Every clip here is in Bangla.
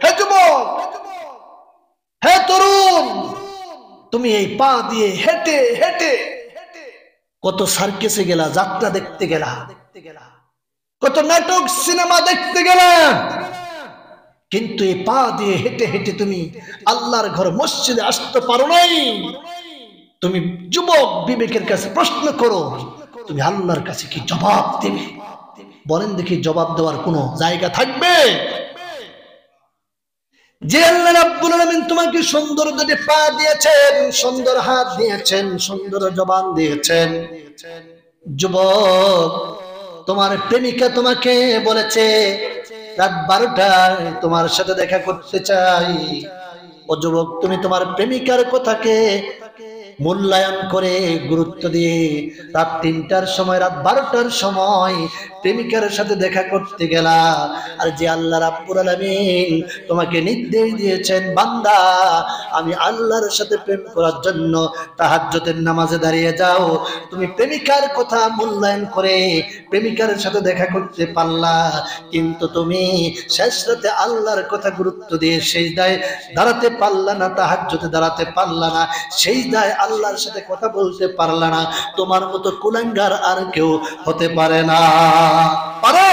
হে যুবক, হে তরুণ, তুমি এই পা দিয়ে হেঁটে হেঁটে কত সার্কেসে গেলা, যাত্রা দেখতে গেলা, কত নাটক সিনেমা দেখতে গেলা, কিন্তু এই পা দিয়ে হেঁটে হেঁটে তুমি আল্লাহর ঘর মসজিদে আসতে পারো নাই। তুমি যুবক বিবেকের কাছে প্রশ্ন করো, তুমি আল্লাহর কাছে কি জবাব দেবে? বলেন দেখি, জবাব দেওয়ার কোনো জায়গা থাকবে? যে আল্লাহ রাব্বুল আলামিন তোমাকে সুন্দর দুটি পা দিয়েছেন, সুন্দর হাত দিয়েছেন, সুন্দর জবান দিয়েছেন, যুবক তোমার প্রেমিকা তোমাকে বলেছে রাত 12টায় তোমার সাথে দেখা করতে চাই। ও যুবক, তুমি তোমার প্রেমিকার কথাকে মূল্যায়ন করে গুরুত্ব দিয়ে রাত 3টার সময়, রাত 12টার সময় প্রেমিকার সাথে দেখা করতে গেলা। আর যে আল্লাহ রাব্বুল আলামিন তোমাকে নির্দেশ দিয়েছেন, বান্দা আমি আল্লাহর সাথে প্রেম করার জন্য তাহাজ্জুদের নামাজে দাঁড়িয়ে যাও, তুমি প্রেমিকার কথা মূল্যায়ন করে প্রেমিকার সাথে দেখা করতে পারলা, কিন্তু তুমি শেষ রাতে আল্লাহর কথা গুরুত্ব দিয়ে সিজদায় দাঁড়াতে পারলা না, তাহাজ্জুদে দাঁড়াতে পারলা না, সিজদায় আল্লাহর সাথে কথা বলতে পারলা না। তোমার মতো কুলাঙ্গার আর কেউ হতে পারে না। পারে?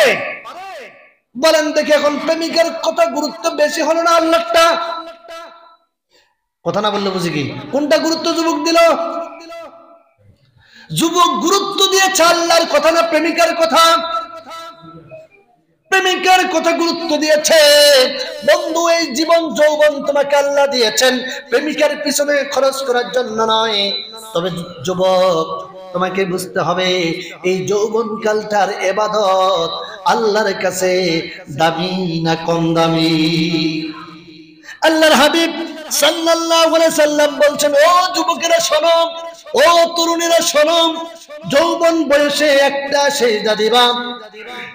বলেন দেখি, এখন প্রেমিকার কথা গুরুত্ব বেশি হলো না আল্লাহটা? কথা না বললে বুঝি কি, কোনটা গুরুত্ব যুবক দিল? যুবক গুরুত্ব দিয়েছে আল্লাহর কথা না প্রেমিকার কথা? প্রেমিকার কথা গুরুত্ব দিয়েছে। বন্ধু, এই জীবন যৌবন তোমাকে আল্লাহ দিয়েছেন প্রেমিকার পিছনে খরচ করার জন্য নয়। তবে যুবক, তোমাকে বুঝতে হবে এই যৌবন কালটার ইবাদত আল্লাহর কাছে দামি না কম দামি? আল্লাহর হাবিব সাল্লাল্লাহু আলাইহি সাল্লাম বলছেন, ও যুবকেরা শোনো, ও তরুণীরা শোনো, যৌবন বয়সে একটা সিজদা দিবা।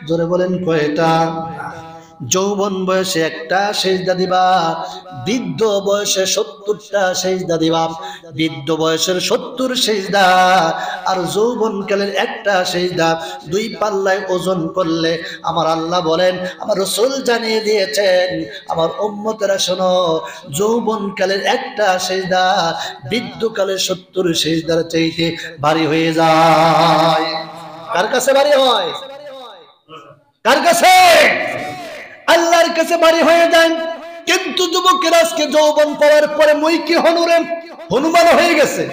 জোরে বলেন, কয়টা? যৌবন বয়সে একটা সিজদা দিবা, বৃদ্ধ বয়সে 70টা সিজদা দিবা। বৃদ্ধ বয়সের 70 সিজদা আর যৌবনকালের একটা সিজদা, দুই পাল্লায় ওজন করলে আমার আল্লাহ বলেন, আমার রাসূল জানিয়ে দিয়েছেন, আমার উম্মতেরা শোনো, যৌবনকালের একটা সিজদা বৃদ্ধকালের 70 সিজদার চাইতে ভারী হয়ে যায়। কার কাছে ভারী হয়? কার কাছে? আল্লাহর কাছে ভারী হয়ে যায়। কিন্তু যুবকের আজকে যৌবন পাওয়ার পরে মই কি হনুমান হয়ে গেছে।